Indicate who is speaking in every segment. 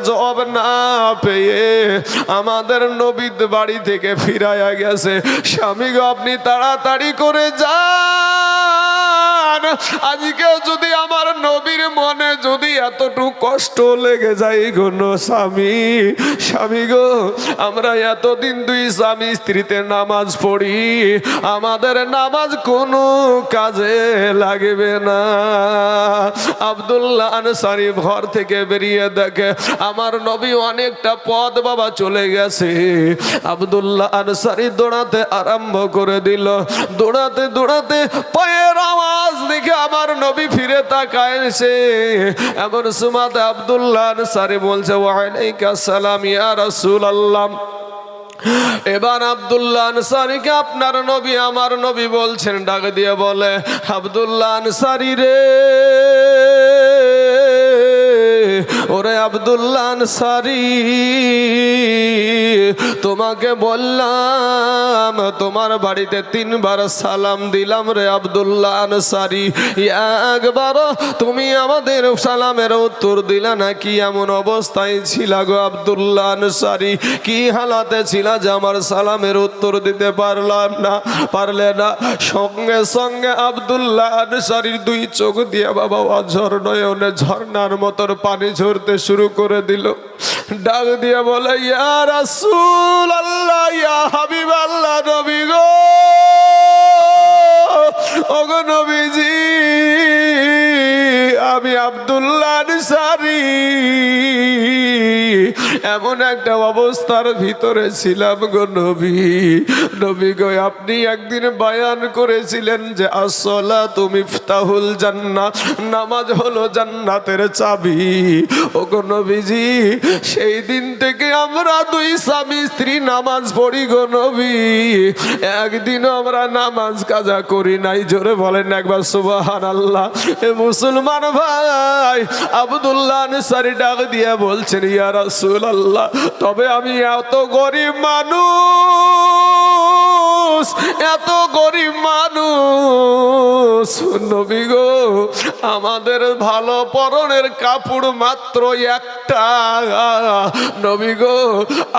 Speaker 1: জবাব না পেয়ে আমাদের নবী বাড়ি থেকে ফিরাইয়া গেছে। স্বামী গো, আপনি তাড়াতাড়ি করে যান। আজকে যদি আমার নবীর মনে যদি এতটুকু কষ্ট লেগে যায় গো স্বামী গো, আমরা এতদিন দুই স্বামী স্ত্রীতে নামাজ পড়ি, আমাদের নামাজ কোনো কাজে লাগবে না। আব্দুল্লাহ আনসারী ঘর থেকে বেরিয়ে দেখে আমার নবী অনেকটা পথ বাবা চলে গেছে। আব্দুল্লাহ আনসারী দৌড়াতে আরম্ভ করে দিল। দৌড়াতে দৌড়াতে পায়ের আওয়াজ দেখে আমার নবী ফিরে তাকায়ছে। এমন সুমাতে আব্দুল্লাহ আনসারী বলছে, ওয়ালাইকুম সালাম ইয়া রাসূলুল্লাহ। এবার আব্দুল্লাহ আনসারীকে আপনার নবী আমার নবী বলছেন, ডাক দিয়ে বলে, আব্দুল্লাহ আনসারী রে, ওরে আব্দুল্লাহ আনসারী, তোমাকে বললাম তোমার বাড়িতে 3 বার সালাম দিলাম রে আব্দুল্লাহ আনসারী, একবার তুমি আমাদের সালামের উত্তর দিলা না। কি এমন অবস্থায় ছিল গো আব্দুল্লাহ আনসারী? কি হালাতে ছিল যে আমার সালামের উত্তর দিতে পারলে না? সঙ্গে সঙ্গে আব্দুল্লাহ আনসারীর 2 চোখ দিয়ে বাবা অঝর নয়নে ঝর্ণার মতন পানি ঝরতে শুরু করে দিল। ডাক দিয়ে বলে, ইয়া রাসূলুল্লাহ, ইয়া হাবিবাল্লাহ, নবী গো, ওগো নবীজি, আমি আব্দুল্লাহ আনসারী এমন একটা অবস্থার ভিতরে ছিলাম গো নবী গো, আপনি একদিন বয়ান করেছিলেন যে আসসালাতু মিফতাহুল জান্নাহ, নামাজ হলো জান্নাতের চাবি। ওগো নবীজি, সেই দিন থেকে আমরা 2 স্বামী স্ত্রী নামাজ পড়ি গো নবী, একদিনও আমরা নামাজ কাজা করি নাই। জোরে বলেন একবার সুবহানাল্লাহ। মুসলমান ভাই, আব্দুল্লাহ আনসারী ডাক দিয়ে বলছেন, ইয়া রাসূলুল্লাহ, তবে আমি এত গরিব মানুষ, এত গরিব মানুষ নবী গো, আমাদের ভালো পরনের কাপড় মাত্র একটা। নবী গো,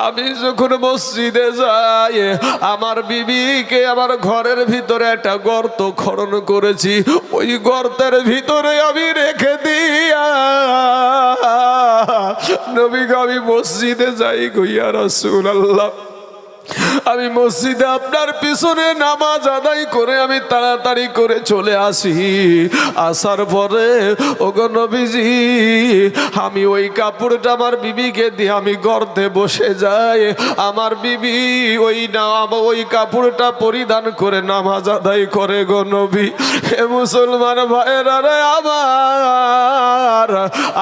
Speaker 1: আমি যখন মসজিদে যাই আমার বিবিকে আমার ঘরের ভিতরে একটা গর্ত খনন করেছি, ওই গর্তের ভিতরে আমি রেখে দিয়া নবী গো আমি মসজিদে যাই গো ইয়া রাসূলুল্লাহ। আমি মসজিদে আপনার পিছনে নামাজ আদায় করে আমি তাড়াতাড়ি করে চলে আসি। আসার পরে ওগো নবীজি, আমি ওই কাপড়টা আমার বিবিকে দিয়ে আমি গর্তে বসে যাই। আমার বিবি ওই কাপড়টা পরিধান করে নামাজ আদায় করে গো নবী। হে মুসলমান ভাইরা রে আমার,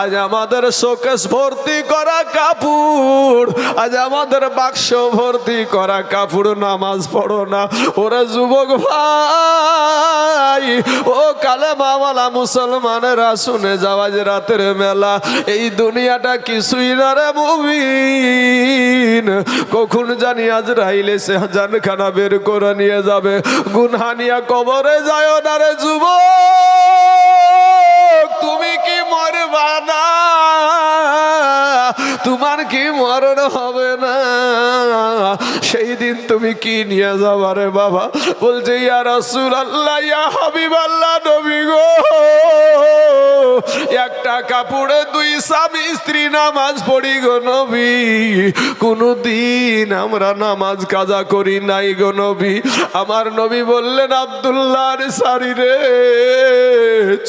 Speaker 1: আজ আমাদের শোকেস ভর্তি করা কাপড়, আজ আমাদের বাক্স ভর্তি করা কাপড়, নামাজ পড়ো না। ওরা যুবক ভাই, ও কালেমাওয়ালা মুসলমানেরা শুনে যাওয়া যে রাতের মেলা, এই দুনিয়াটা কিছুই না রে মুমিন, কখন জানি আজরাইল এসে জানখানা বের করে নিয়ে যাবে। গুনহা নিয়া কবরে যায় না রে যুবক, তুমি কি মরবা না? তোমার কি মরণ হবে না? সেই দিন তুমি কি নিয়ে যাবা রে বাবা? বলছে, ইয়া রাসূলুল্লাহ, ইয়া হাবিবাল্লাহ, নবী গো, একটা কাপড়ে 2 স্বামী স্ত্রী নামাজ পড়ি গো নবী, কোনদিন আমরা নামাজ কাজা করি নাই গো নবী। আমার নবী বললেন, আব্দুল্লাহ আনসারী রে,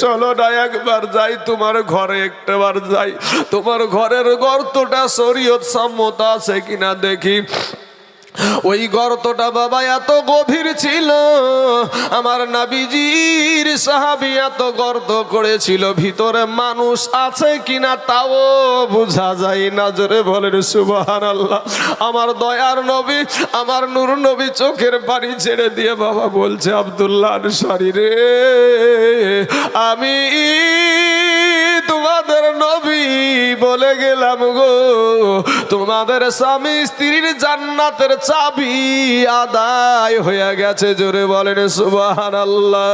Speaker 1: চলো না একবার যাই তোমার ঘরে, একটাবার যাই, তোমার ঘরের গর্তটা শরীয়ত সম্মত আছে কিনা দেখি। ওই গর্তটা বাবা এত গভীর ছিল, আমার নবীজির সাহাবী এত গর্ত করেছিল, ভিতরে মানুষ আছে কিনা তাও বোঝা যায় না। জোরে বলেন সুবহানাল্লাহ। আমার দয়ার নবী, আমার নূর নবী চোখের পানি ছেড়ে দিয়ে বাবা বলছে, আব্দুল্লাহ আনসারী রে, আমি তোমাদের নবী বলে গেলাম গো, তোমাদের স্বামী স্ত্রীর জান্নাতের চাবি আদায় হয়ে গেছে। জোরে বলেন সুবহানাল্লাহ।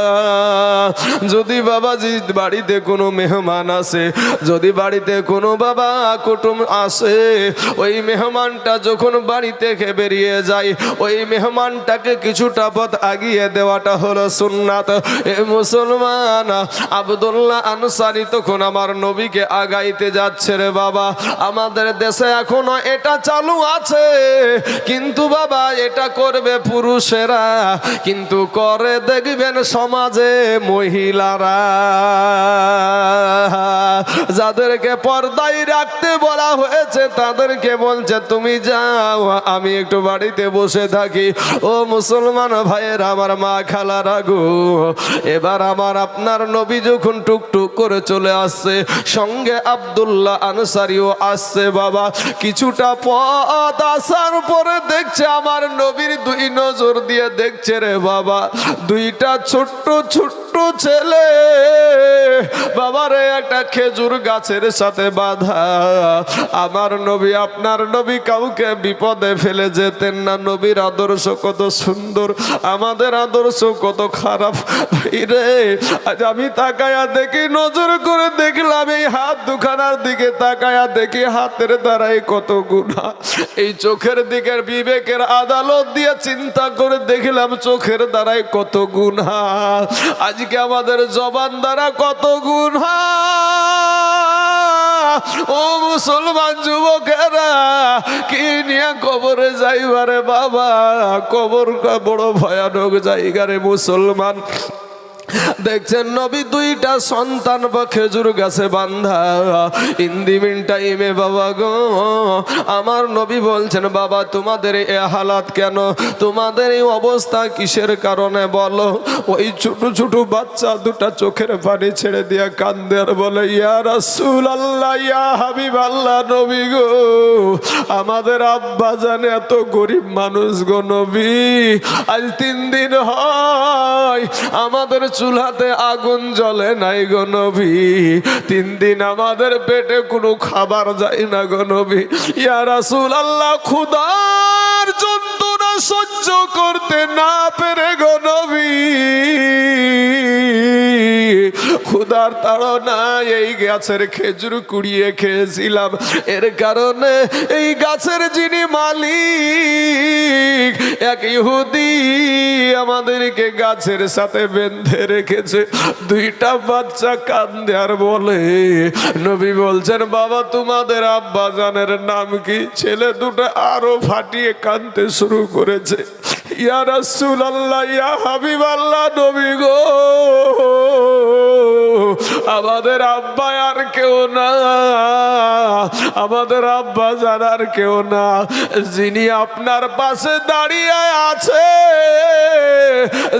Speaker 1: যদি বাবাজি বাড়িতে কোনো মেহমান আসে, যদি বাড়িতে কোনো বাবা কুটুম আসে, ওই মেহমানটা যখন বাড়ি থেকে বেরিয়ে যায়, ওই মেহমানটাকে কিছুটা পথ আগিয়ে দেওয়াটা হলো সুন্নাত। এ মুসলমান, আব্দুল্লাহ আনসারী তখন আমার নবীকে আগাইতে যাচ্ছে রে বাবা। আমাদের দেশে এখনো এটা চালু আছে, কিন্তু বাবা এটা করবে পুরুষেরা, কিন্তু করে দেখবেন সমাজে মহিলারা। যাদেরকে পর্দায় রাখতে বলা হয়েছে তাদেরকে বলছে তুমি যাও, আমি একটু বাড়িতে বসে থাকি। ও মুসলমান ভাইয়েরা, আমার মা খালারা গো, এবার আমার আপনার নবী যখন টুকটুক করে চলে আসছে, সঙ্গে আব্দুল্লাহ আনসারীও আসছে বাবা। কিছুটা পথ আসার পরে দেখছে আমার নবীর দুই নজর দিয়ে দেখছে রে বাবা, দুইটা ছোট্ট ছোট্ট ছেলে বাবারে একটা খেজুর গাছের সাথে বাঁধা। আমার নবী আপনার নবী কাউকে বিপদে ফেলে যেতেন না। নবীর আদর্শ কত সুন্দর, আমাদের আদর্শ কত খারাপ রে। আজ আমি তাকায়া দেখি, নজর করে দেখলাম এই হাত দুখানার দিকে তাকায়া দেখি হাতের দ্বারাই কত গুনাহ। এই চোখের দিকের বিবেকের আদালত দিয়ে চিন্তা করে দেখলাম চোখের দ্বারাই কত গুনাহ। আজকে আমাদের জবান দ্বারা কত গুনাহ। ও মুসলমান যুবকেরা, কি নিয়ে কবরে যাইবারে বাবা? কবর বড় ভয়ানক জায়গা রে মুসলমান। দেখছেন নবী দুইটা সন্তান বা খেজুর গাছে বান্ধা। ইন দি মিন টাইমে বাবা গো, আমার নবী বলছেন বাবা তোমাদের এই হালাত কেন, তোমাদের এই অবস্থা কিসের কারণে বলো? ওই ছোট ছোট বাচ্চা দুটা চোখের পানি ছেড়ে দিয়া কান্দে আর বলে ইয়া রাসূলুল্লাহ, ইয়া হাবিবাল্লাহ, নবী গো, আমাদের আব্বা জানে এত গরিব মানুষ গো নবী, আজ 3 দিন হয় আমাদের চুলাতে আগুন জ্বলে নাই গো নবী, 3 দিন আমাদের পেটে কোনো খাবার যায় না গো নবী। ইয়া রাসূলুল্লাহ, ক্ষুধার যন্ত্রণা সহ্য করতে না পেরে গো নবী, ক্ষুধার তাড়নায় এই গাছের খেজুর কুড়িয়ে খেয়েছিলাম। এর কারণে এই গাছের যিনি মালিক, এক ইহুদি আমাদেরকে গাছের সাথে বেঁধে রেখেছে। দুইটা বাচ্চা কান্দে আর বলে, নবী বলছেন বাবা তোমাদের আব্বা জানের নাম কি? ছেলে দুটো আরো ফাটিয়ে কাঁদতে শুরু করেছে। ইয়া রাসূলুল্লাহ, ইয়া হাবিবাল্লাহ, নবী গো, আমাদের আব্বা আর কেউ না, আমাদের আব্বা জানার কেউ না, যিনি আপনার পাশে দাঁড়িয়ে আছে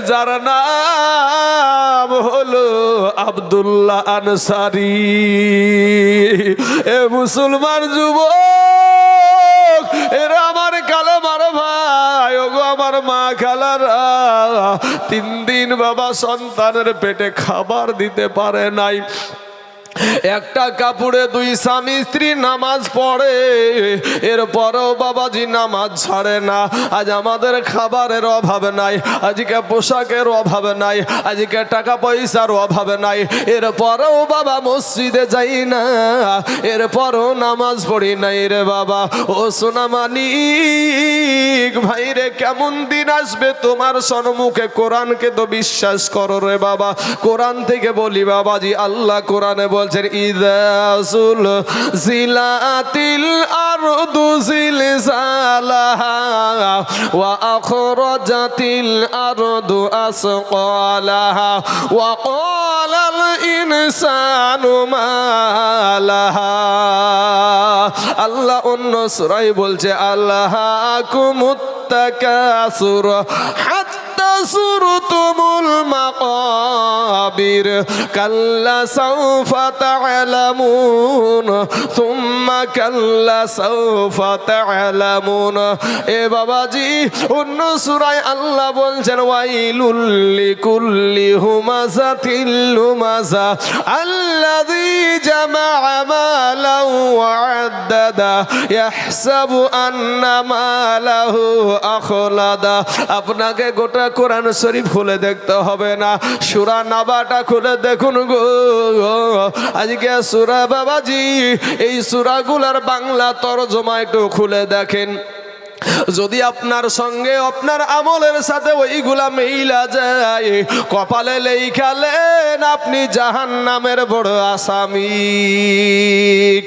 Speaker 1: যার নাম হলো আব্দুল্লাহ আনসারী। এ মুসলমান যুবক, এরা আমার কালেমার ভাই, ওগো আমার মা খালারা, 3 দিন বাবা সন্তানের পেটে খাবার দিতে পারে নাই। একটা কাপড়ে 2 স্বামী স্ত্রী নামাজ পড়ে, এরপরেও বাবাজি নামাজ ছাড়ে না। আজ আমাদের খাবারের অভাব নাই, আজকে পোশাকের অভাব নাই, আজকে টাকা পয়সার অভাব নাই, এরপরেও বাবা মসজিদে যাই না, এরপরও নামাজ পড়ি নাই রে বাবা। ও সোনা মানিক ভাই রে, কেমন দিন আসবে তোমার সম্মুখে? কোরআনকে তো বিশ্বাস করো রে বাবা। কোরআন থেকে বলি বাবাজি, আল্লাহ কোরআনে বলছেন ইযা যুলজিলাতিল আরদু জিলজালাহা ওয়া আখরাজাতিল আরদু আসকালাহা ওয়া ক্বালাল ইনসানু মা লাহা। আল্লাহ অন্য সূরায় বলছে আল্লাহাকুমুত তাকাসুর হাত্তা যুরতুমুল মাকাবির কাল্লা সাউফা তা'লামুন সুম্মা কাল্লা সাউফা তা'লামুন। এ বাবাজি, অন্য সূরায় আল্লাহ বলছেন ওয়াইলুল লিকুল্লি হুমাযাতিল লুমাযা আল্লাযী জামা'a মালান ওয়া আদ্দাদা ইয়াহসাবু আন্না মালাহু আখলাদা। আপনাকে গোটা কোরআন শরীফ খুলে দেখতে হবে না, সূরা নাবাটা খুলে দেখুন গো। আজকে সূরা বাবাজি, এই সূরাগুলোর বাংলা তরজমা একটু খুলে দেখেন। যদি আপনার সঙ্গে আপনার আমলের সাথে ওইগুলা মিলা যায়, কপালে লেখালেন আপনি জাহান্নামের বড় আসামি।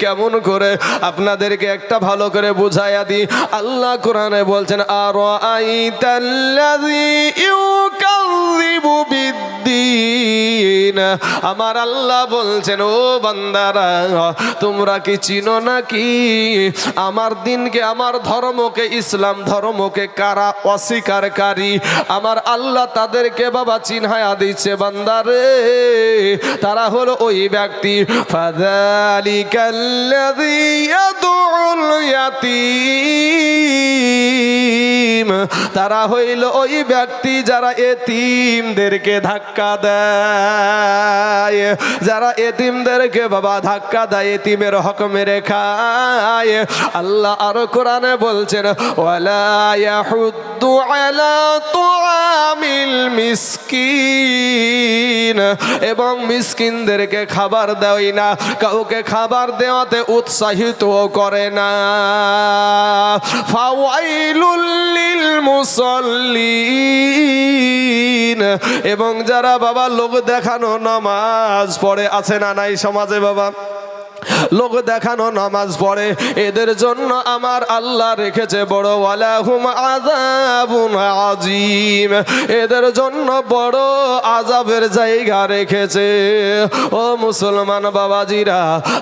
Speaker 1: কেমন করে আপনাদেরকে একটা ভালো করে বুঝাইয়া দিই। আল্লাহ কোরআনে বলছেন আরাআইতাল্লাযী ইউকাযযিবু বিদ্দীন। আমার আল্লাহ বলছেন ও বান্দারা, তোমরা কি চিনো নাকি আমার দিনকে, আমার ধর্মকে, ইসলাম ধর্মকে কারা অস্বীকারী? আমার আল্লাহ তাদেরকে বাবা চিনহায়া দিচ্ছে বান্দারে, তারা হলো ওই ব্যক্তি ফাযালিকাল্লাযী ইয়াদউল ইয়াতীম। তারা হইল ওই ব্যক্তি যারা এতিমদেরকে ধাক্কা দেয়, যারা এতিমদেরকে বাবা ধাক্কা দেয়, এতিমের হক মেরে খায়। আল্লাহ আরো কোরআনে বলছেন ওয়ালা ইয়াহুদ্দু আলা তুআমিল মিসকিন। এবং মিসকিনদেরকে খাবার দেয় না, কাউকে খাবার দেওয়াতে উৎসাহিত করে না। ফাওয়াইলুল লিল মুসাল্লিন। এবং যারা বাবা লোক দেখানো নামাজ পড়ে, আছে না নাই সমাজে বাবা? লোক দেখানো নামাজ পড়ে, এদের জন্য আমার আল্লাহ রেখেছে বড় ওয়ালাহুম আযাবুন আযীম। এদের জন্য বড় আযাবের জায়গা রেখেছে। ও মুসলমান বাবাজিরা,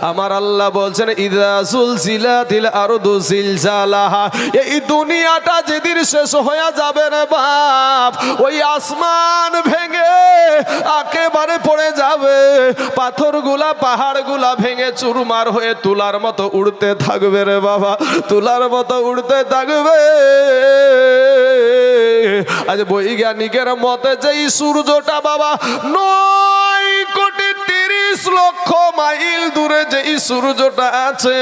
Speaker 1: আমার আল্লাহ বলছেন ইযা সুলসিলাতিল আরদু সিলসালাহা। এই দুনিয়াটা যেদিন শেষ হয়ে যাবে রে বাপ, ওই আসমান ভেঙে একেবারে পড়ে যাবে, পাথরগুলা পাহাড়গুলা ভেঙে চুরমার হয়ে তুলার মতো উড়তে থাকবে রে বাবা, তুলার মতো উড়তে থাকবে। আজ বৈজ্ঞানিকের মতে যেই সূর্যটা বাবা 9,30,00,000 মাইল দূরে যেই সূর্যটা আছে,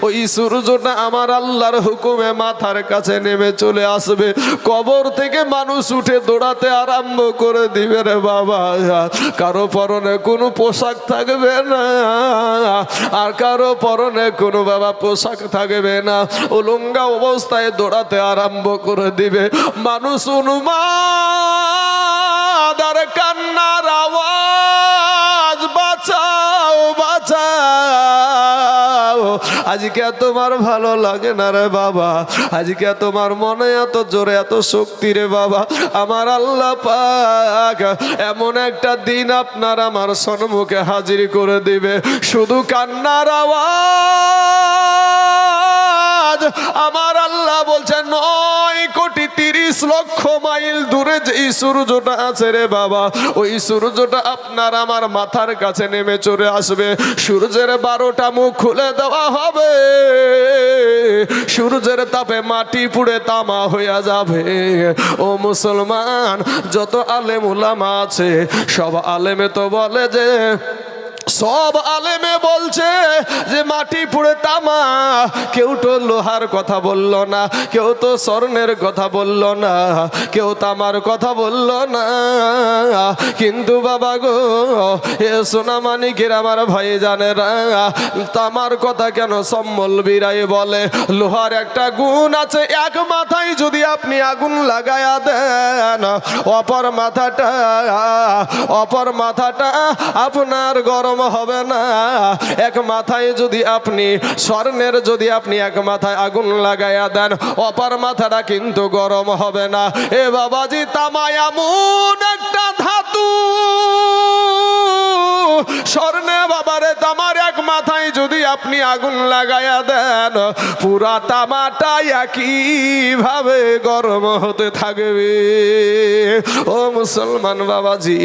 Speaker 1: ওই সূর্যটা আমার আল্লাহর হুকুমে মাথার কাছে নেমে চলে আসবে। কবর থেকে মানুষ উঠে দৌড়াতে আরম্ভ করে দিবে রে বাবা। কারো পরনে কোনো পোশাক থাকবে না, আর কারো পরনে কোনো বাবা পোশাক থাকবে না, উলঙ্গা অবস্থায় দৌড়াতে আরম্ভ করে দিবে। মানুষ উন্মাদ আর কান্নার আওয়াজ, বাঁচাও বাঁচাও। আজকে তোমার ভালো লাগে না রে বাবা, আজকে তোমার মনে এত জোরে এত শক্তি রে বাবা। আমার আল্লাহ পাক এমন একটা দিন আপনার আমার সম্মুখে হাজির করে দিবে, শুধু কান্নার আওয়াজ। আমার আল্লাহ বলছেন 9,30,00,000 মাইল দূরে যেই সূর্যটা আছে রে বাবা, ওই সূর্যটা আপনার আমার মাথার কাছে নেমে চলে আসবে। সূর্যের 12টা মুখ খুলে দেওয়া হবে, সূর্যের তাপে মাটি পুড়ে তামা হয়ে যাবে। ও মুসলমান, যত আলেম উলামা আছে সব আলেমে তো বলে যে, সব আলেমে বলছে যে মাটি পুড়ে তামা। কেউ তো লোহার কথা বলল না, কেউ তো স্বর্ণের কথা বলল না, কেউ তামার কথা বলল না। কিন্তু বাবা গো, এ সোনা মানিকের আমার ভাই জানেরা, তামার কথা কেন সম্মলবীরাই বলে? লোহার একটা গুণ আছে, এক মাথায় যদি আপনি আগুন লাগায়া দেন, অপর মাথাটা আপনার গরম হবে না। এক মাথায় যদি আপনি স্বর্ণের যদি আপনি এক মাথায় আগুন লাগায়া দেন, অপর মাথাটা কিন্তু গরম হবে না। এ বাবাজি, তামা এমন একটা ধাতু স্বর্ণে বাবারে তামার এক মাথায় যদি আপনি আগুন লাগাইয়া দেন, পুরা তামাটা একই ভাবে গরম হতে থাকবে। ও মুসলমান বাবাজি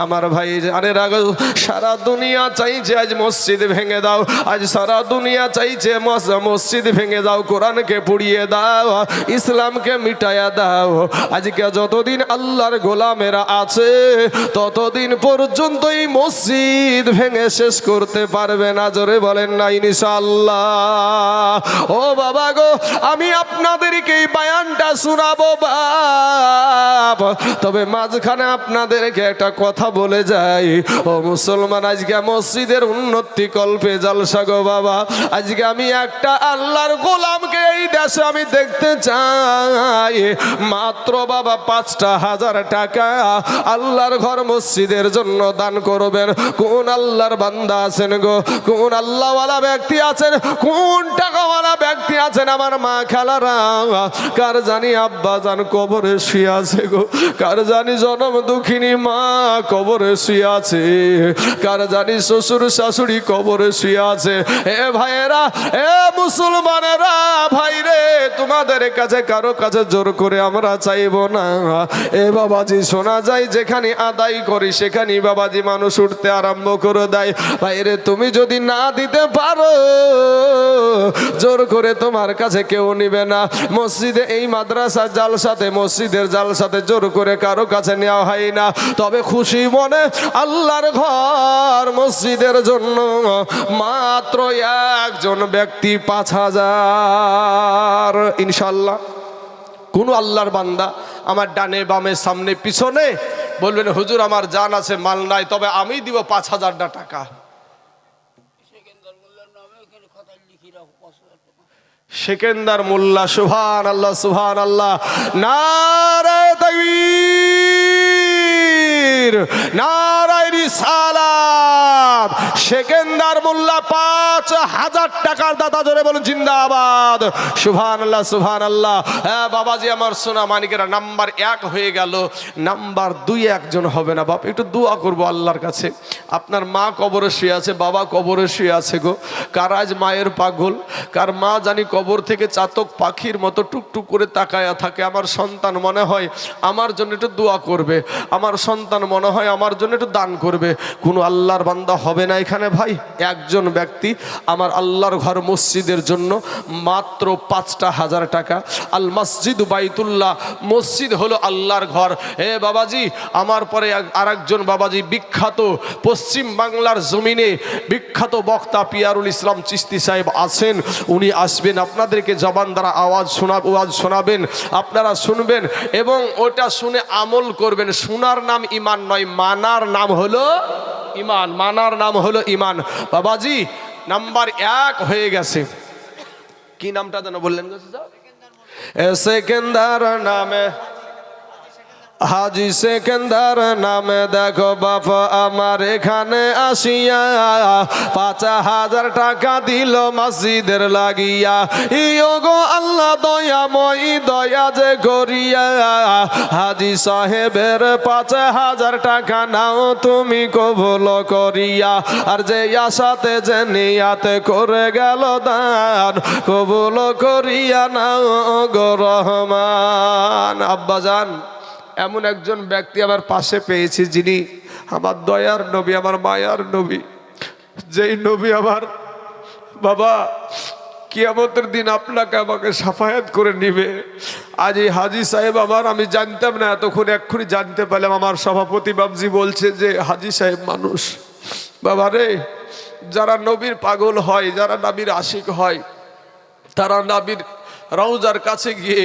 Speaker 1: আমার ভাই জানে রাখো, সারা দুনিয়া চাইছে আজ মসজিদ ভেঙে দাও, আজ সারা দুনিয়া চাইছে মসজিদ ভেঙে দাও, কোরআনকে পুড়িয়ে দাও, ইসলামকে মিটাইয়া দাও। আজকে যতদিন আল্লাহর গোলামেরা আছে ততদিন পর্যন্ত এই মসজিদ ভেঙে শেষ করতে পারবে না। জোরে বলেন না ইনশাআল্লাহ। ও বাবা গো, আমি আপনাদেরকে এই বয়ানটা শোনাবো বাপ, তবে মাঝখানে আপনাদেরকে একটা কথা বলে যাই। ও মুসলমান, আজকে মসজিদের উন্নতি কল্পে জলসা গো বাবা। আজকে আমি একটা আল্লাহর গোলামকে এই দেশে আমি দেখতে চাই, মাত্র বাবা 5,000 টাকা আল্লাহর ঘর মসজিদের জন্য দান করবেন। কোন আল্লাহর বান্দা আছেন গো, কোন আল্লাহওয়ালা ব্যক্তি আছেন, কোন টাকাওয়ালা ব্যক্তি আছেন আমার মা খালারা? কার জানি আব্বা জান কবরে শুয়ে আছে গো, কার জানি জনম দুঃখিনী মা কবরে শুয়ে আছে, কার জানি শ্বশুর শাশুড়ি কবরে শুয়ে আছে। এ ভাইয়েরা, এ মুসলমানেরা, ভাইরে তোমাদের কাছে কারো কাছে জোর করে আমরা চাইবো না। এ বাবাজি শোনা যায় যেখানে আদায় করি সেখানে বাবাজি মানুষ উঠতে আরম্ভ করে দেয়। ভাইরে তুমি যদি না দিতে পারো, জোর করে তোমার কাছে কেউ নিবে না। মসজিদে এই মাদ্রাসা জালসাতে, মসজিদের জালসাতে জোর করে কারো কাছে নেওয়া হয় না। তবে খুশি মনে আল্লাহর ঘর মসজিদের জন্য মাত্র একজন ব্যক্তি 5,000 ইনশাল্লাহ। কোন আল্লাহর বান্দা আমার ডানে বামে সামনে পিছনে বলবেন হুজুর আমার জান আছে মাল নাই, তবে আমি দিব 5,000 টাকা। সেকেন্দার মোল্লা, সুবহান আল্লাহ, সুবহান আল্লাহ, নারায়ে তাকবীর, নারায়ে রিসালাত। সেকেন্দার মোল্লা 5,000 টাকার দাতা, জোরে বলুন জিন্দাবাদ, সুবহান আল্লাহ, সুবহান আল্লাহ। হ্যাঁ বাবাজি আমার সোনা মানিকেরা, নাম্বার 1 হয়ে গেল, নাম্বার 2 একজন হবে না বাপ? একটু দোয়া করবো আল্লাহর কাছে। আপনার মা কবরে শুয়ে আছে, বাবা কবরে শুয়ে আছে গো। কার আজ মায়ের পাগল, কার মা জানি কবর থেকে চাতক পাখির মতো টুকটুক করে তাকায়া থাকে। আমার সন্তান মনে হয় আমার জন্য একটু দোয়া করবে, আমার সন্তান মনে হয় আমার জন্য একটু দান করবে। কোনো আল্লাহর বান্দা হবে না এখানে ভাই? একজন ব্যক্তি আমার আল্লাহর ঘর মসজিদের জন্য মাত্র 5,000 টাকা। আল মসজিদ বাইতুল্লাহ, মসজিদ হলো আল্লাহর ঘর। হে বাবাজি আমার পরে আরেকজন বাবাজি বিখ্যাত পশ্চিম বাংলার জমিনে বিখ্যাত বক্তা পিয়ারুল ইসলাম চিশতি সাহেব আছেন, উনি আসবেন, আপনাদেরকে জবান দ্বারা আওয়াজ শোনাবেন, আপনারা শুনবেন এবং ওটা শুনে আমল করবেন। শোনার নাম ঈমান নয়, মানার নাম হলো ঈমান, মানার নাম হলো ঈমান। বাবাজি নাম্বার 1 হয়ে গেছে। কি নামটা যেন বললেন? সেকেন্দার নামে, হাজি সেকেন্দার নামে দেখো বাবা আমার এখানে আসিয়া 5,000 টাকা দিল মসজিদের লাগিয়া। ইয়োগো আল্লাহ দয়াময় দয়া যে করিয়া, হাজি সাহেবের 5,000 টাকা নাও তুমি কবুল করিয়া। আর যে আশাতে যে নিয়াতে করে গেল দান, কবুল করিয়া নাও গো রহমান। আব্বাজান এমন একজন ব্যক্তি আমার পাশে পেয়েছি যিনি আমার দয়ার নবী, আমার মায়ার নবী, যেই নবী আমার বাবা কিয়ামতের দিন আপনাকে আমাকে সাফায়াত করে নিবে। আজ এই হাজি সাহেব আমার, আমি জানতাম না এতক্ষণ, এক্ষুনি জানতে পারলাম। আমার সভাপতি বাবজি বলছে যে হাজি সাহেব মানুষ। বাবা রে, যারা নবীর পাগল হয়, যারা নবীর আশিক হয়, তারা নবীর রওজার কাছে গিয়ে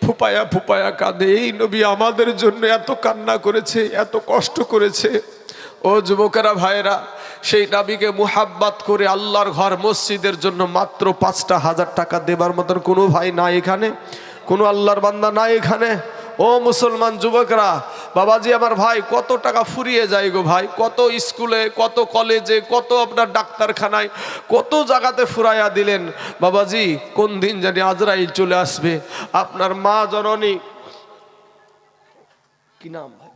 Speaker 1: ফুপায়া ফুপায়া কাঁদে। এই নবী আমাদের জন্য এত কান্না করেছে, এত কষ্ট করেছে। ও যুবকেরা ভাইরা, সেই নবীকে মুহাব্বত করে আল্লাহর ঘর মসজিদের জন্য মাত্র 5,000 টাকা দেবার মতন কোনো ভাই নাই এখানে, কোনো আল্লাহর বান্দা নাই এখানে। ও মুসলমান যুবকরা, বাবাজি আমার ভাই কত টাকা ফুরিয়ে যায় গো ভাই, কত স্কুলে, কত কলেজে, কত আপনার ডাক্তারখানায়, কত জায়গাতে ফুরাইয়া দিলেন। বাবাজি কোন দিন জানি আজরাইল চলে আসবে। আপনার মা জননী, কি নাম ভাই?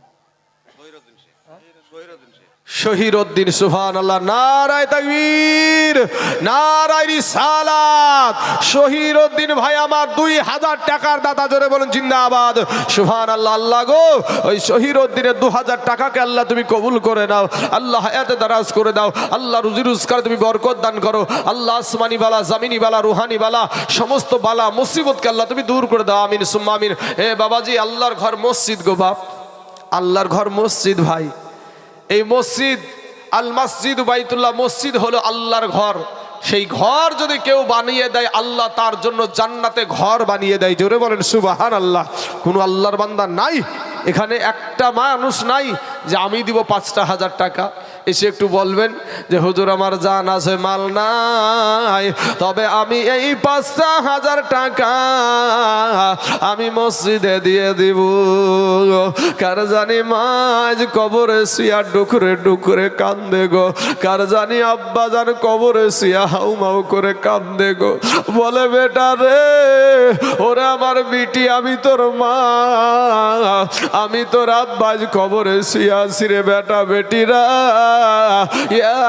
Speaker 1: শহীদউদ্দিন সুবহানাল্লাহ, নারায়ে তাকবীর, নারায়ে রিসালাত। শহীদউদ্দিন ভাই আমার 2000 টাকার দাতা, জোরে বলুন জিন্দাবাদ। সুবহানাল্লাহ। আল্লাহ গো, ওই শহীদউদ্দিনের 2000 টাকাকে আল্লাহ তুমি কবুল করে নাও। আল্লাহ হায়াতে দারাজ করে দাও। আল্লাহ রুজি রোজগার তুমি বরকত দান করো। আল্লাহ আসমানি বালা, জামিনি বালা, রুহানি বালা, সমস্ত বালা মুসিবতকে আল্লাহ তুমি দূর করে দাও। আমিন সুম্মা আমিন। হে বাবাজি, আল্লাহর ঘর মসজিদ গো বাপ, আল্লাহর ঘর মসজিদ ভাই। এই মসজিদ আল মসজিদ বাইতুল্লাহ, মসজিদ হলো আল্লাহর ঘর। সেই ঘর যদি কেউ বানিয়ে দেয়, আল্লাহ তার জন্য জান্নাতে ঘর বানিয়ে দেয়। জোরে বলেন সুবহানাল্লাহ। কোনো আল্লাহর বান্দা নাই এখানে, একটা মানুষ নাই যে আমি দিব 5,000 টাকা। এসে একটু বলবেন যে হুজুর আমার জান আছে, মাল নাই, তবে আমি এই 5,000 টাকা আমি মসজিদে দিয়ে দিব। কার জানি মাঝ কবরে শুয়া ডুকরে ডুকরে কান্দে গো, কার জানি আব্বা জান কবরে শুয়া হাউমাউ করে কান্দে গো। বলে বেটা রে, ওরে আমার বিটি, আমি তোর মা, আমি তোর আব্বাজ কবরে শুয়া আছি রে বেটা। বেটিরা,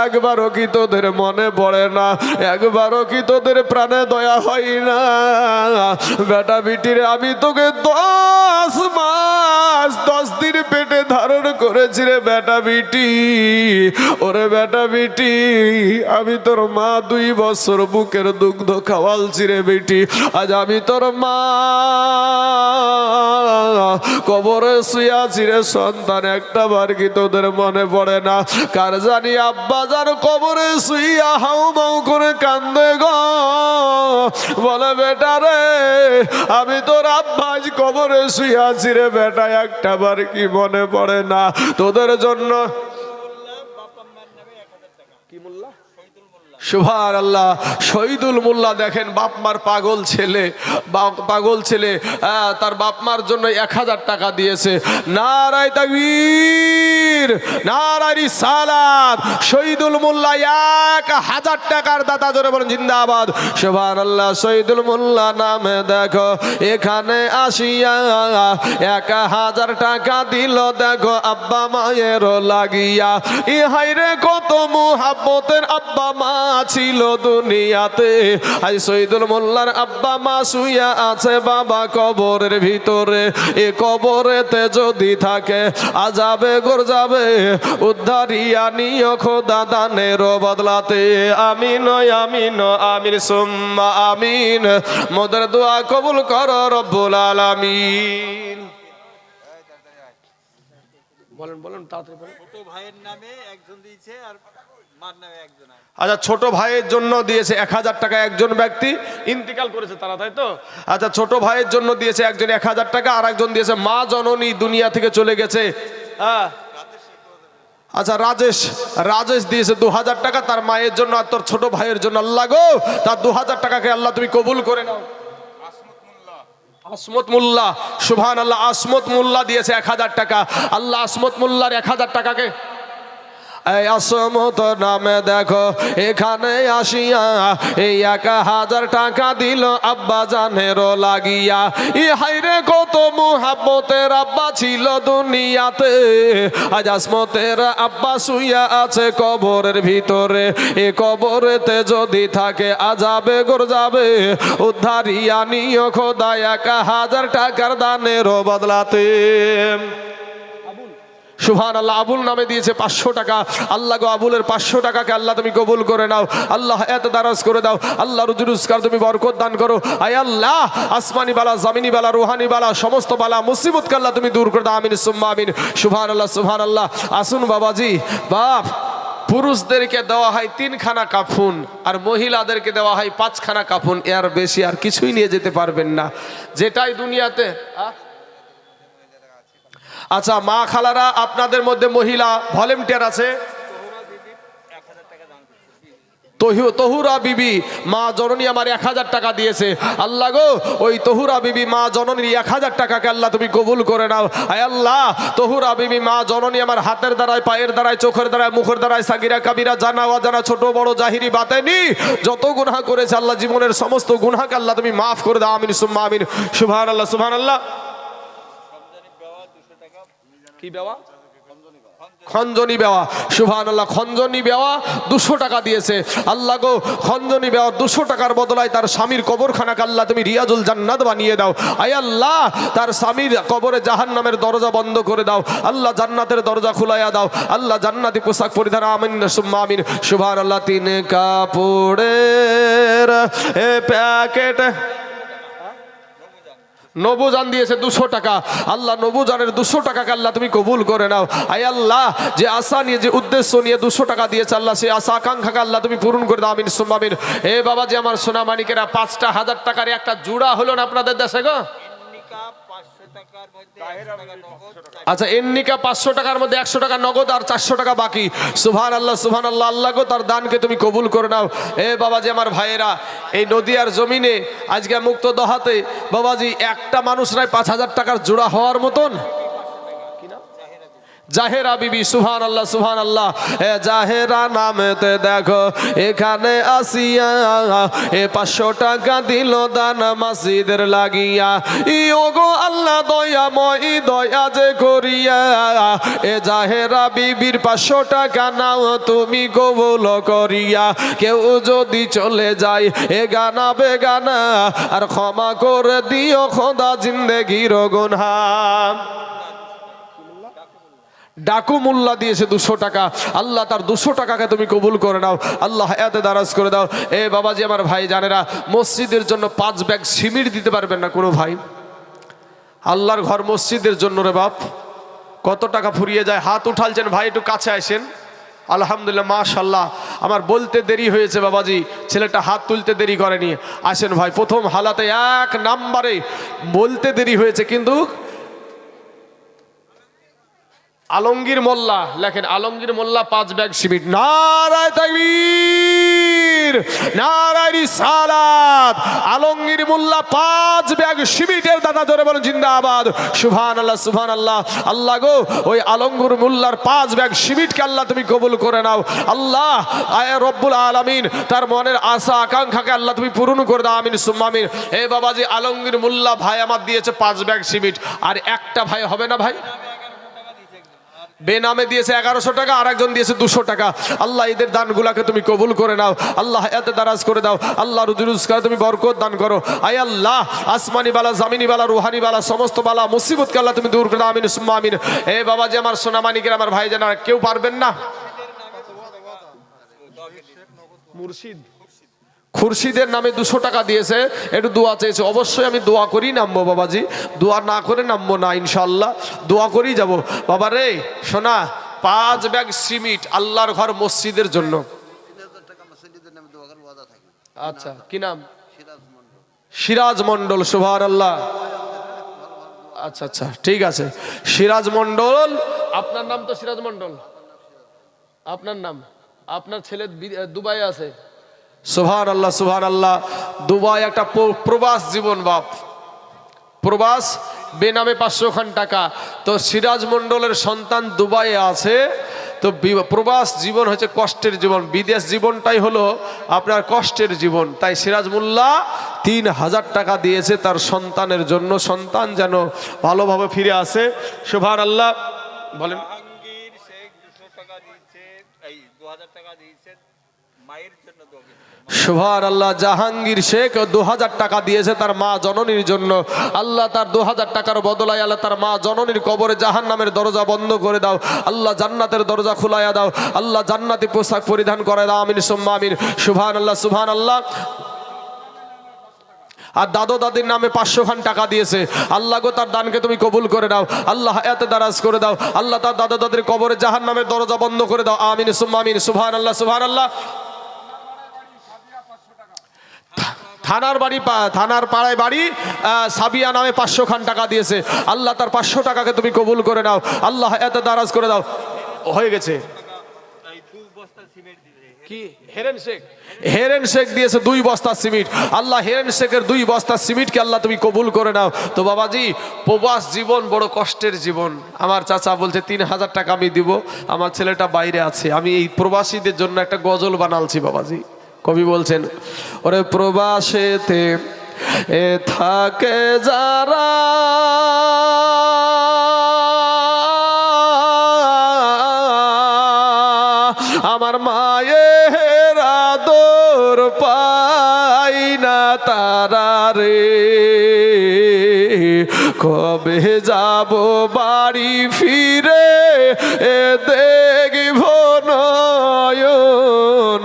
Speaker 1: একবারও কি তোদের মনে পড়ে না? একবারও কি তোদের প্রাণে দয়া হয় না? বেটা বিটিরে, আমি তোকে 10 মাস 10 দিন পেটে ধারণ করেছি রে বেটা বিটি। ওরে বেটা বিটি, আমি তোর মা 2 বছর বুকের দুগ্ধ খাওয়ালছি রে বেটি। আজ আমি তোর মা কবরে শুয়ে আছি রে সন্তান, একটা বার কি তোদের মনে পড়ে না? কার জানি আব্বা যার কবরে শুইয়া হাউমাউ করে কান্দে গো। বলে বেটা রে, আমি তোর আব্বা আজ কবরে শুইয়া আছি রে বেটা, একটা বার কি মনে পড়ে না তোদের জন্য? সুবহানাল্লাহ। শহীদুল মোল্লা দেখেন, বাপ মার পাগল ছেলে, পাগল ছেলে তার বাপ মার জন্য 1000 টাকা দিয়েছে। নারায়ে তাকবীর, নারায়ে রিসালাত। শহীদুল মোল্লা 1000 টাকার দাতা, জোরে বলেন জিন্দাবাদ। সুবহানাল্লাহ। শহীদুল মোল্লা নামে দেখো এখানে আসিয়া 1000 টাকা দিল, দেখো আব্বা মায়ের লাগিয়া। ইহাই রে কত মুহাব্বতের আব্বা মা ছিল দুনিয়াতে। আই শহীদুল মোল্লার আব্বা মা শুইয়া আছে বাবা কবরের ভিতরে। এ কবরেতে যদি থাকে আজাবে গরজাবে, উদ্ধারিয়া নিও খোদা দানের বদলাতে। আমিন আমিন আমিন সুম্মা আমিন। মোদের দোয়া কবুল করো রব্বুল আলামিন। বলেন বলেন তাড়াতাড়ি বলেন।
Speaker 2: ছোট ভাইয়ের নামে একজন দিয়েছে আর মার নামে একজন।
Speaker 1: আচ্ছা, ছোট ভাইয়ের জন্য দিয়েছে 1000 টাকা একজন ব্যক্তি, ইন্তিকাল করেছে তারা, তাই তো? আচ্ছা, ছোট ভাইয়ের জন্য দিয়েছে একজন 1000 টাকা, আর একজন দিয়েছে মা জননী দুনিয়া থেকে চলে গেছে। হ্যাঁ, আচ্ছা, রাজেশ দিয়েছে 2000 টাকা তার মায়ের জন্য আর তোর ছোট ভাইয়ের জন্য। আল্লাহ গো, তার 2000 টাকাকে আল্লাহ তুমি কবুল করে নাও। আসমত মোল্লা, সুবহানাল্লাহ। আসমত মোল্লা দিয়েছে 1000 টাকা। আল্লাহ আসমত মোল্লার 1000 টাকাকে, এই আসমত নামে দেখো এখানে আসিয়া এই 1000 টাকা দিল আব্বা জানের লাগিয়া। ইহাই রে কত মুহাব্বতের আব্বা ছিল দুনিয়াতে। আজ আসমতের আব্বা শুইয়া আছে কবরের ভিতরে। এ কবরেতে যদি থাকে আজাবে গরজাবে, উদ্ধারিয়া নিও খোদা 1000 টাকার দানের বদলাতে। সুবহানাল্লাহ। আবুল নামে দিয়েছে 500 টাকা। আল্লাহ গো, আবুলের 500 টাকাকে আল্লাহ তুমি কবুল করে নাও। আল্লাহ এত দারাজ করে দাও। আল্লাহ রুজি রোজগার তুমি বরকত দান করো। আয় আল্লাহ, আসমানি বালা, জামিনি বালা, রুহানি বালা, সমস্ত বালা মুসিবতকে আল্লাহ তুমি দূর করে দাও। আমিন সুম্মা আমিন। সুবহানাল্লাহ সুবহানাল্লাহ। আসুন বাবাজি, বাপ পুরুষদেরকে দেওয়া হয় 3 খানা কাফন, আর মহিলাদেরকে দেওয়া হয় 5 খানা কাফন। এর বেশি আর কিছুই নিয়ে যেতে পারবেন না, যেটাই দুনিয়াতে। আচ্ছা, মা খালারা, আপনাদের মধ্যে মহিলা ভলেন্টিয়ার আছে? তহুরা বিবি মা জননী আমার 1000 টাকা দিয়েছে। আল্লাহ গো, ওই তহুরা বিবি মা জননীর 1000 টাকাকে আল্লাহ তুমি কবুল করে নাও। আয় আল্লাহ, তহুরা বিবি মা জননী আমার হাতের দ্বারায়, পায়ের দ্বারায়, চোখের দ্বারায়, মুখের দ্বারায়, সাগিরা কাবিরা, জানা অজানা, ছোট বড়, জাহিরি বাতেনি যত গুনাহ করেছে আল্লাহ, জীবনের সমস্ত গুনাহকে আল্লাহ তুমি মাফ করে দাও। আমিন সুম্মা আমিন। সুবহানাল্লাহ সুবহানাল্লাহ। কি বেওয়া? খঞ্জনি বেওয়া, সুবহানাল্লাহ, খঞ্জনি বেওয়া 200 টাকা দিয়েছে। আল্লাহ গো, খঞ্জনি বেওয়া 200 টাকার বদলায় তার স্বামীর কবরখানাকে আল্লাহ তুমি রিয়াজুল জান্নাত বানিয়ে দাও। আয় আল্লাহ, তার স্বামীর কবরে জাহান্নামের দরজা বন্ধ করে দাও। আল্লাহ জান্নাতের দরজা খুলাইয়া দাও। আল্লাহ জান্নাতি পোশাক পরিধান, আমিন সুম্মা আমিন। সুবহানাল্লাহ। 3 কাপড়ের প্যাকেট নবুজান দিয়েছে 200 টাকা। আল্লাহ নবুজানের 200 টাকাকে আল্লাহ তুমি কবুল করে নাও। আয় আল্লাহ, যে আশা নিয়ে, যে উদ্দেশ্য নিয়ে 200 টাকা দিয়েছে আল্লাহ, সেই আশা আকাঙ্ক্ষাকে আল্লাহ তুমি পূরণ করে দাও। আমিন সুম্মা আমিন। এ বাবা, যে আমার সোনা মানিকেরা, 5টা 1000 টাকার একটা জোড়া হলো না আপনাদের দেশে গো? আচ্ছা, এন্নিকা 500 টাকার মধ্যে 100 টাকা নগদ আর 400 টাকা বাকি। সুবহানাল্লাহ, সুবহানাল্লাহ। আল্লাহ গো, তার দানকে তুমি কবুল করে নাও। এ বাবাজি আমার ভাইয়েরা, এই নদিয়ার জমিনে আজকে মুক্ত দহাতে বাবাজি একটা মানুষ নাই 5000 টাকার জোড়া হওয়ার মতন। জাহেরা বিবি, সুবহানাল্লাহ, সুবহানাল্লাহ। এ জাহেরা নামেতে দেখো এখানে আসিয়া, এ 500 টাকা দিল দান মসজিদের লাগিয়া। ইগো আল্লাহ দয়াময়, দয়া যে করিয়া, এ জাহেরা বিবির 500 টাকা নাও তুমি কবুল করিয়া। কেউ যদি চলে যায় এ গানা বেগানা, আর ক্ষমা করে দিও খোদা জিন্দেগির গুনাহ। ডাকু মোল্লা দিয়েছে 200 টাকা। আল্লাহ তার 200 টাকাকে তুমি কবুল করে নাও। আল্লাহ হায়াতে দারাজ করে দাও। এ বাবাজি আমার ভাই জানেরা, মসজিদের জন্য 5 ব্যাগ সিমেন্ট দিতে পারবেন না কোনো ভাই? আল্লাহর ঘর মসজিদের জন্য রে বাপ, কত টাকা ফুরিয়ে যায়। হাত উঠালছেন ভাই, একটু কাছে আসেন। আলহামদুলিল্লাহ, মাশাল্লাহ। আমার বলতে দেরি হয়েছে বাবাজি, ছেলেটা হাত তুলতে দেরি করেনি। আসেন ভাই, প্রথম হালাতে 1 নাম্বারে বলতে দেরি হয়েছে, কিন্তু আলমগীর মোল্লা লেখেন, আলমগীর মোল্লা 5 ব্যাগ সিমেন্ট। নারায়ে তাকবীর, নারায়ে রিসালাত। আলমগীর মোল্লা 5 ব্যাগ সিমেন্টের দাদা, জোরে বলেন জিন্দাবাদ। সুবহানাল্লাহ, সুবহানাল্লাহ। আল্লাহ গো, ওই আলমগীর মোল্লার 5 ব্যাগ সিমেন্টকে আল্লাহ তুমি কবুল করে নাও। আল্লাহ আয় রব্বুল আলামিন, তার মনের আশা আকাঙ্ক্ষাকে আল্লাহ তুমি পূরণ করে দাও। আমিন সুম্মা আমিন। হে বাবাজি, আলমগীর মোল্লা ভাই আমার দিয়েছে 5 ব্যাগ সিমেন্ট, আর একটা ভাই হবে না ভাই? বেনামে দিয়েছে 1100 টাকা, আর একজন দিয়েছে 200 টাকা। আল্লাহ এদের দানগুলাকে তুমি কবুল করে নাও। আল্লাহ হায়াতে দারাজ করে দাও। আল্লাহ রুজি রোজগার তুমি বরকত দান করো। আয় আল্লাহ, আসমানি বালা, জামিনি বালা, রুহানি বালা, সমস্ত বালা মুসিবতকে আল্লাহ তুমি দূর করে দাও। আমিন সুম্মা আমিন। এ বাবাজি আমার সোনা মানিকের, আমার ভাই জানা, কেউ পারবেন না? মুর্শিদ, খুরশিদের নামে 200 টাকা দিয়েছে, একটু দোয়া চেয়েছে। অবশ্যই আমি দোয়া করি নামবো বাবাজি, দোয়া না করে নামবো না ইনশাআল্লাহ, দোয়া করেই যাব। বাবা রে শোনা, 5 ব্যাগ সিমেন্ট আল্লাহর ঘর মসজিদের জন্য। আচ্ছা, কি নাম? সিরাজ মন্ডল। সুবহানাল্লাহ। আচ্ছা আচ্ছা, ঠিক আছে। সিরাজ মন্ডল, আপনার নাম তো সিরাজ মন্ডল? আপনার নাম? আপনার ছেলে দুবাই আছে? সুবহানাল্লাহ, সুবহানাল্লাহ। দুবাই একটা প্রবাস জীবন বাপ, প্রবাস, বেনামে 500 খান টাকা। তো সিরাজ মন্ডলের সন্তান দুবাইয়ে আছে। তো প্রবাস জীবন হচ্ছে কষ্টের জীবন, বিদেশ জীবনটাই হলো আপনার কষ্টের জীবন। তাই সিরাজ মোল্লা 3000 টাকা দিয়েছে তার সন্তানের জন্য, সন্তান যেন ভালোভাবে ফিরে আসে। সুবহানাল্লাহ। বলেন।
Speaker 2: জাহাঙ্গীর শেখ 200 টাকা দিয়েছে, এই 2000 টাকা দিয়েছে মায়ের জন্য।
Speaker 1: সুবহানাল্লাহ। জাহাঙ্গীর শেখ 2000 টাকা দিয়েছে তার মা জননীর জন্য। আল্লাহ তার 2000 টাকার বদলায় আল্লাহ তার মা জননীর কবরে জাহান্নামের দরজা বন্ধ করে দাও। আল্লাহ জান্নাতের দরজা খুলাইয়া দাও। আল্লাহ জান্নাতি পোশাক পরিধান করে দাও। আমিন সুম্মা আমিন। সুবহানাল্লাহ, সুবহানাল্লাহ। আর দাদু দাদির নামে 500 খান টাকা দিয়েছে। আল্লাহ গো, তার দানকে তুমি কবুল করে দাও। আল্লাহ হায়াতে দারাজ করে দাও। আল্লাহ তার দাদু দাদির কবরে জাহান্নামের দরজা বন্ধ করে দাও। আমিন সুম্মা আমিন। সুবহানাল্লাহ, সুবহানাল্লাহ। থানার বাড়ি, থানার পাড়ায় বাড়ি, সাবিয়া নামে 500 খান টাকা দিয়েছে। আল্লাহ তার 500 টাকাকে তুমি কবুল করে নাও। আল্লাহ এত দারাজ করে দাও। হয়ে গেছে। কি হেরেন শেখ? হেরেন শেখ দিয়েছে 2 বস্তা সিমেন্ট। আল্লাহ হেরেন শেখের 2 বস্তা সিমেন্টকে আল্লাহ তুমি কবুল করে নাও। তো বাবাজি, প্রবাস জীবন বড় কষ্টের জীবন। আমার চাচা বলছে 3000 টাকা আমি দিব, আমার ছেলেটা বাইরে আছে, আমি এই প্রবাসীদের জন্য একটা গজল বানালছি বাবাজি। কবি বলছেন, ওরে প্রবাসেতে এ থাকে যারা, আমার মায়ের আদর পাই না তারা রে। কবে যাব বাড়ি ফিরে এ দেখব নয়ন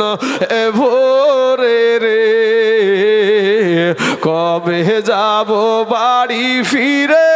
Speaker 1: এ ভোরে রে। কবে যাব বাড়ি ফিরে